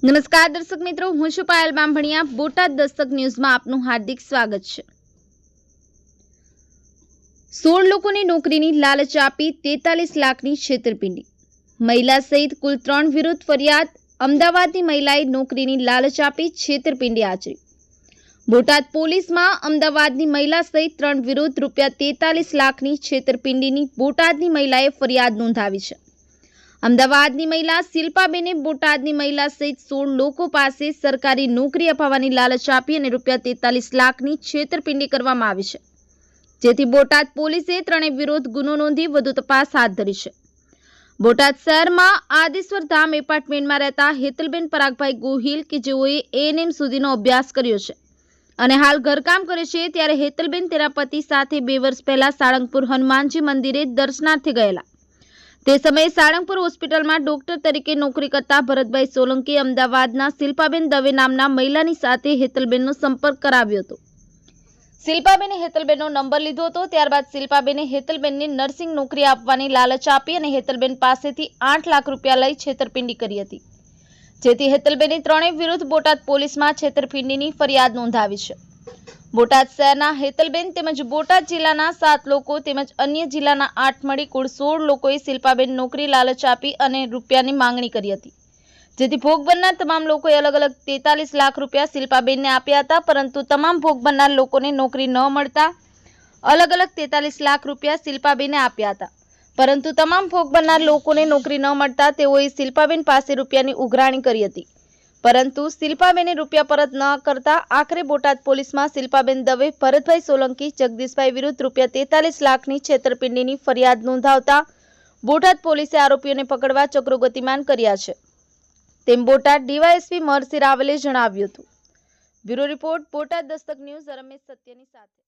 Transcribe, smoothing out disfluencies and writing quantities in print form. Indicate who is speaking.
Speaker 1: નમસ્કાર દર્શક મિત્રો, હું છું પાયલ બામભણિયા। બોટાદ દસ્તક ન્યૂઝમાં આપનું હાર્દિક સ્વાગત છે। 16 લોકોને નોકરીની લાલચ આપી 43 લાખની છેતરપિંડી। મહિલા સહિત કુલ 3 વિરુદ્ધ ફરિયાદ। અમદાવાદની મહિલાએ નોકરીની લાલચ આપી છેતરપિંડી આચરી। બોટાદ પોલીસમાં અમદાવાદની મહિલા સહિત 3 વિરુદ્ધ ₹43 લાખની છેતરપિંડીની બોટાદની મહિલાએ ફરિયાદ નોંધાવી છે। અમદાવાદની મહિલા શિલ્પાબેને બોટાદની મહિલા સહિત 16 લોકો પાસે સરકારી નોકરી અપાવવાની લાલચ આપી અને ₹43 લાખની છેતરપિંડી કરવામાં આવી છે, જેથી બોટાદ પોલીસે ત્રણેય વિરુદ્ધ ગુનો નોંધી વધુ તપાસ હાથ ધરી છે। બોટાદ શહેરમાં આદેશ્વર ધામ એપાર્ટમેન્ટમાં રહેતા હેતલબેન પરાગભાઈ ગોહિલ કે જેઓએ એએનએમ સુધીનો અભ્યાસ કર્યો છે અને હાલ ઘરકામ કરે છે, ત્યારે હેતલબેન તેના પતિ સાથે 2 વર્ષ પહેલા સાળંગપુર હનુમાનજી મંદિરે દર્શનાર્થે ગયેલા। તે સમયે સાળંગપુર હોસ્પિટલમાં ડોક્ટર તરીકે નોકરી કરતા ભરતભાઈ સોલંકી અમદાવાદના શિલ્પાબેન દવે નામના મહિલાની સાથે હેતલબેનનો સંપર્ક કરાવ્યો હતો। શિલ્પાબેને હેતલબેનનો નંબર લીધો હતો। ત્યારબાદ શિલ્પાબેને હેતલબેનને નર્સિંગ નોકરી આપવાની લાલચ આપી અને હેતલબેન પાસેથી 8 લાખ રૂપિયા લઈ છેતરપિંડી કરી હતી, જેથી હેતલબેને ત્રણેય વિરુદ્ધ બોટાદ પોલીસમાં છેતરપિંડીની ફરિયાદ નોંધાવી છે। બોટાદ શહેરના હેતલબેન તેમજ બોટાદ જિલ્લાના 7 લોકો તેમજ અન્ય જિલ્લાના 8 મળી કુલ 16 લોકોએ શિલ્પાબેન નોકરી લાલચ આપી અને રૂપિયાની માંગણી કરી હતી, જેથી ભોગ બનનાર તમામ લોકોએ અલગ અલગ 43 લાખ રૂપિયા શિલ્પાબેનને આપ્યા હતા, પરંતુ તમામ ભોગ બનનાર લોકોને નોકરી ન મળતા અલગ અલગ 43 લાખ રૂપિયા શિલ્પાબેને આપ્યા હતા, પરંતુ તમામ ભોગ બનનાર લોકોને નોકરી ન મળતા તેઓએ શિલ્પાબેન પાસે રૂપિયાની ઉઘરાણી કરી હતી, પરંતુ શિલ્પાબેને રૂપિયા પરત ન કરતા આખરે બોટાદ પોલીસમાં શિલ્પાબેન દવે, ભરતભાઈ સોલંકી, જગદીશભાઈ વિરુદ્ધ ₹43 લાખની છેતરપિંડીની ફરિયાદ નોંધાવતા બોટાદ પોલીસે આરોપીઓને પકડવા ચક્રો ગતિમાન કર્યા છે, તેમ બોટાદ ડીવાયએસપી મહર્ષિ રાવલે જણાવ્યું હતું। Bureau report, Botad Dastak news, Ramesh સત્યની સાથે।